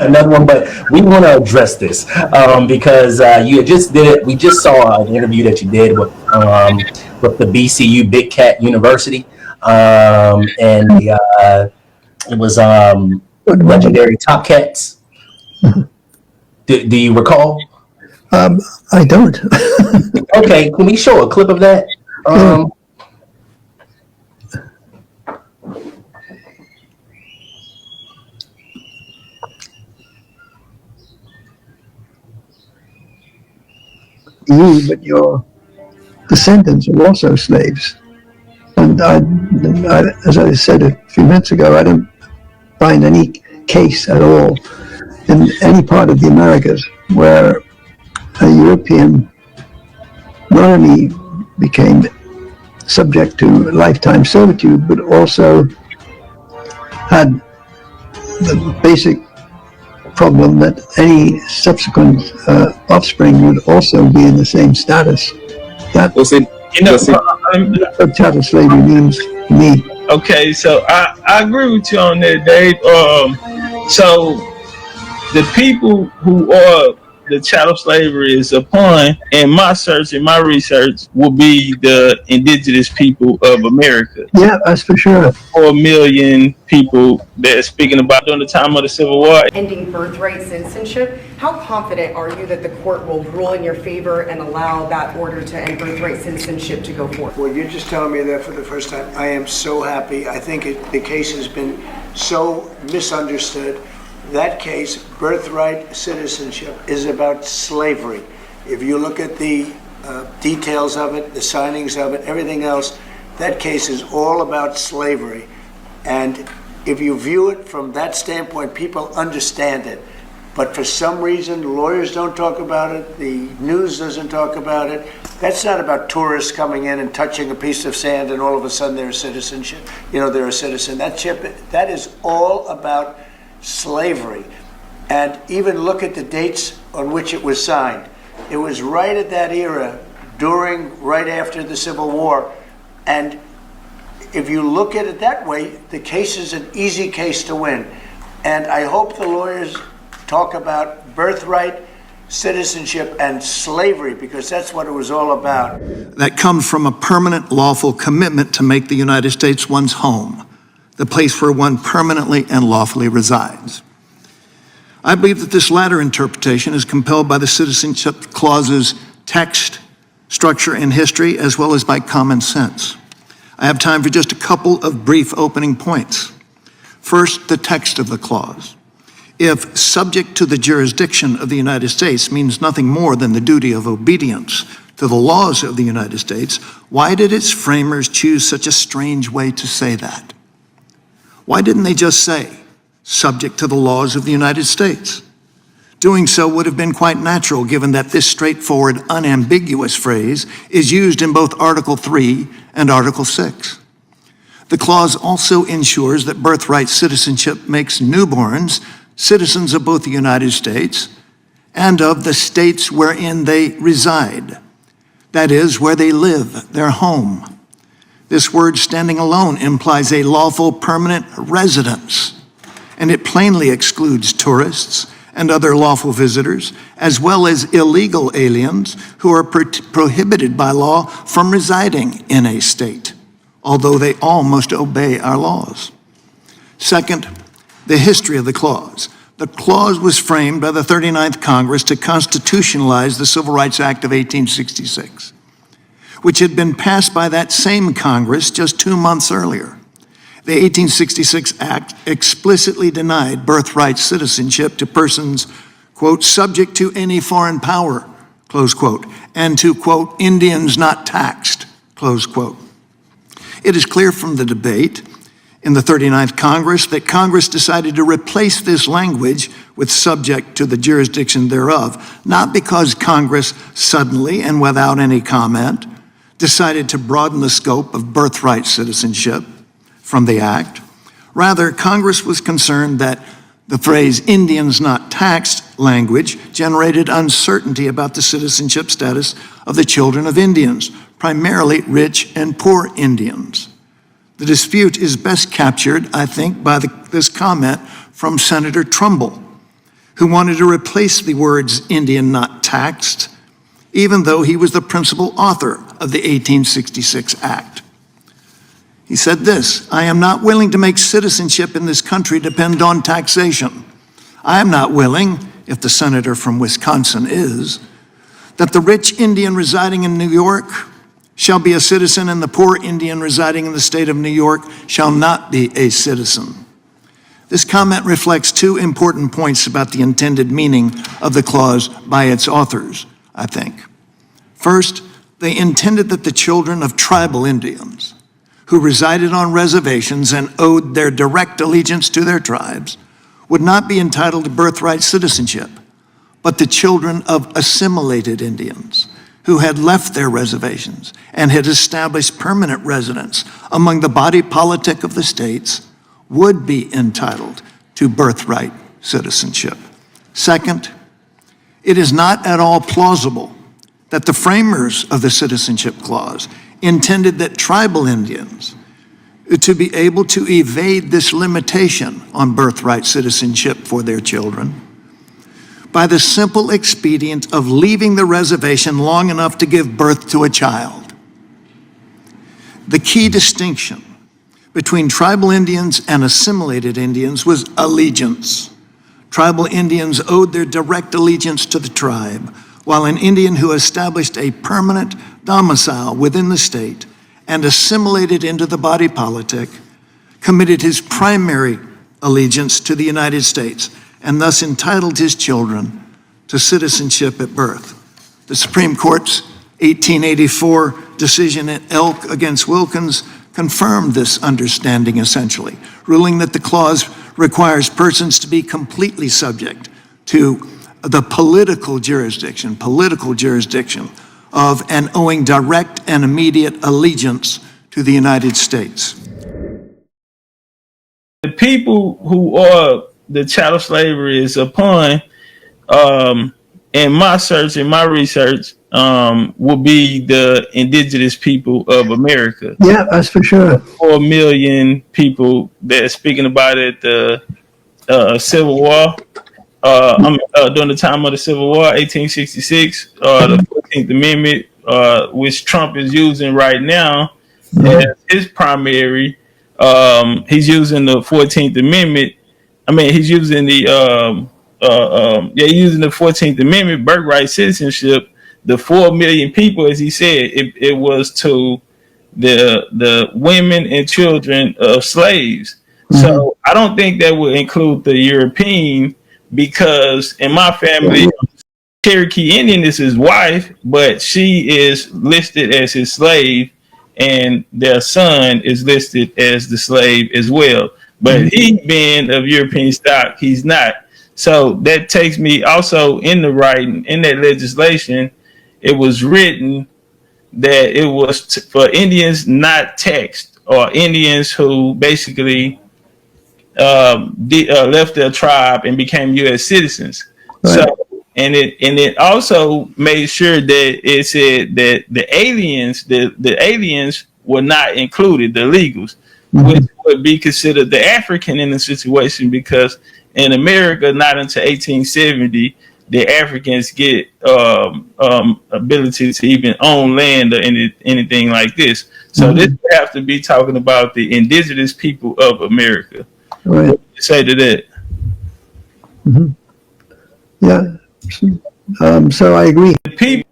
another one, but we want to address this because you just did it. We just saw an interview that you did with the BCU Big Cat University, and it was Legendary Topcatz. Do you recall? I don't. Okay, can we show a clip of that? You, but your descendants are also slaves. And as I said a few minutes ago, I don't find any case at all in any part of the Americas where a European not only became subject to lifetime servitude, but also had the basic problem that any subsequent offspring would also be in the same status. That's what chattel slavery means to me. Okay, so I agree with you on that, Dave. So the people who are the chattel slavery is upon, in my search, in my research, will be the indigenous people of America. Yeah, that's for sure. 4 million people that speaking about during the time of the Civil War. Ending birthright citizenship, how confident are you that the court will rule in your favor and allow that order to end birthright citizenship to go forward? Well, you're just telling me that for the first time. I am so happy. I think the case has been so misunderstood. That case, birthright citizenship, is about slavery. If you look at the details of it, the signings of it, everything else, that case is all about slavery. And if you view it from that standpoint, people understand it. But for some reason, lawyers don't talk about it, the news doesn't talk about it. That's not about tourists coming in and touching a piece of sand and all of a sudden they're a citizenship. They're a citizen. That is all about slavery. And even look at the dates on which it was signed. It was right at that era, right after the Civil War. And if you look at it that way, the case is an easy case to win. And I hope the lawyers talk about birthright, citizenship, and slavery, because that's what it was all about. That comes from a permanent lawful commitment to make the United States one's home, the place where one permanently and lawfully resides. I believe that this latter interpretation is compelled by the Citizenship Clause's text, structure, and history, as well as by common sense. I have time for just a couple of brief opening points. First, the text of the clause. If subject to the jurisdiction of the United States means nothing more than the duty of obedience to the laws of the United States, why did its framers choose such a strange way to say that? Why didn't they just say, subject to the laws of the United States? Doing so would have been quite natural, given that this straightforward, unambiguous phrase is used in both Article 3 and Article 6. The clause also ensures that birthright citizenship makes newborns citizens of both the United States and of the states wherein they reside. That is, where they live, their home. This word standing alone implies a lawful permanent residence, and it plainly excludes tourists and other lawful visitors, as well as illegal aliens who are prohibited by law from residing in a state, although they all must obey our laws. Second, the history of the clause. The clause was framed by the 39th Congress to constitutionalize the Civil Rights Act of 1866, which had been passed by that same Congress just 2 months earlier. The 1866 Act explicitly denied birthright citizenship to persons, quote, subject to any foreign power, close quote, and to, quote, Indians not taxed, close quote. It is clear from the debate in the 39th Congress that Congress decided to replace this language with subject to the jurisdiction thereof, not because Congress suddenly and without any comment decided to broaden the scope of birthright citizenship from the act. Rather, Congress was concerned that the phrase Indians not taxed language generated uncertainty about the citizenship status of the children of Indians, primarily rich and poor Indians. The dispute is best captured, I think, by this comment from Senator Trumbull. who wanted to replace the words Indian not taxed, even though he was the principal author of the 1866 Act. He said this, "I am not willing to make citizenship in this country depend on taxation. I am not willing, if the senator from Wisconsin is, that the rich Indian residing in New York shall be a citizen and the poor Indian residing in the state of New York shall not be a citizen." This comment reflects two important points about the intended meaning of the clause by its authors, I think. First, they intended that the children of tribal Indians who resided on reservations and owed their direct allegiance to their tribes would not be entitled to birthright citizenship, but the children of assimilated Indians who had left their reservations and had established permanent residence among the body politic of the states would be entitled to birthright citizenship. Second, it is not at all plausible that the framers of the Citizenship Clause intended that tribal Indians to be able to evade this limitation on birthright citizenship for their children by the simple expedient of leaving the reservation long enough to give birth to a child. The key distinction between tribal Indians and assimilated Indians was allegiance. Tribal Indians owed their direct allegiance to the tribe, while an Indian who established a permanent domicile within the state and assimilated into the body politic committed his primary allegiance to the United States and thus entitled his children to citizenship at birth. The Supreme Court's 1884 decision in Elk against Wilkins confirmed this understanding essentially, ruling that the clause requires persons to be completely subject to the political jurisdiction of and owing direct and immediate allegiance to the United States. The people who are the chattel slavery is upon, in my research, will be the indigenous people of America. Yeah, that's for sure. 4 million people that are speaking about it, the Civil War. During the time of the Civil War, 1866, the 14th Amendment, which Trump is using right now as his primary. He's using the 14th Amendment. He's using the using the 14th Amendment, birthright citizenship. The 4 million people, as he said, it was to the women and children of slaves. Mm-hmm. So I don't think that would include the European, because in my family, Cherokee Indian is his wife, but she is listed as his slave, and their son is listed as the slave as well. But he being of European stock, he's not. So that takes me also in the writing, in that legislation, it was written that it was for Indians not taxed, or Indians who basically left their tribe and became U.S. citizens. Right. So, and it also made sure that it said that the aliens were not included, the illegals, which would be considered the African in the situation, because in America, not until 1870, the Africans get ability to even own land or anything like this. So this would have to be talking about the indigenous people of America. Right. What do you say to that? Yeah. So I agree. The people.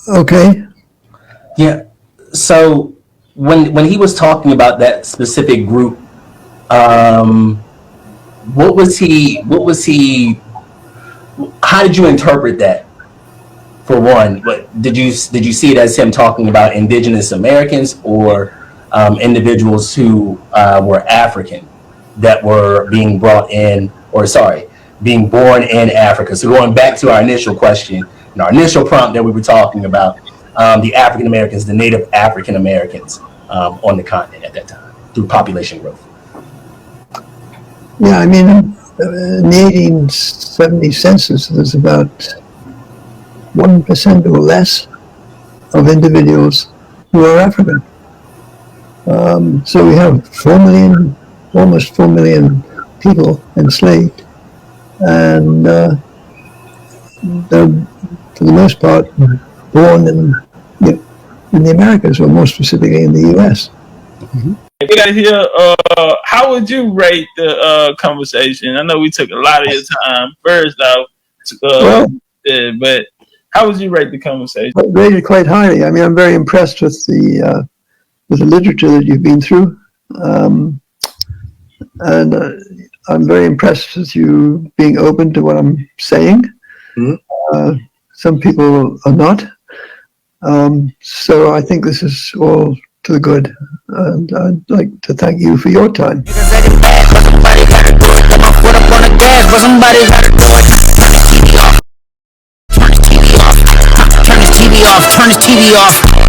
Okay. Yeah. So when he was talking about that specific group, what was he? How did you interpret that? For one, did you see it as him talking about indigenous Americans, or individuals who were African that were being born in Africa? So going back to our initial question, and our initial prompt that we were talking about, the African Americans, the native African Americans on the continent at that time through population growth. Yeah, in the 1870 census, there's about 1% or less of individuals who are African. So we have 4 million, almost 4 million people enslaved, and they're, for the most part, born in the Americas, or more specifically in the U.S. We got here. How would you rate the conversation? I know we took a lot of your time first off, but how would you rate the conversation? I rate it quite highly. I mean, I'm very impressed with the literature that you've been through, and I'm very impressed with you being open to what I'm saying. Mm-hmm. Some people are not. So I think this is all to the good, and I'd like to thank you for your time. Turn the TV off.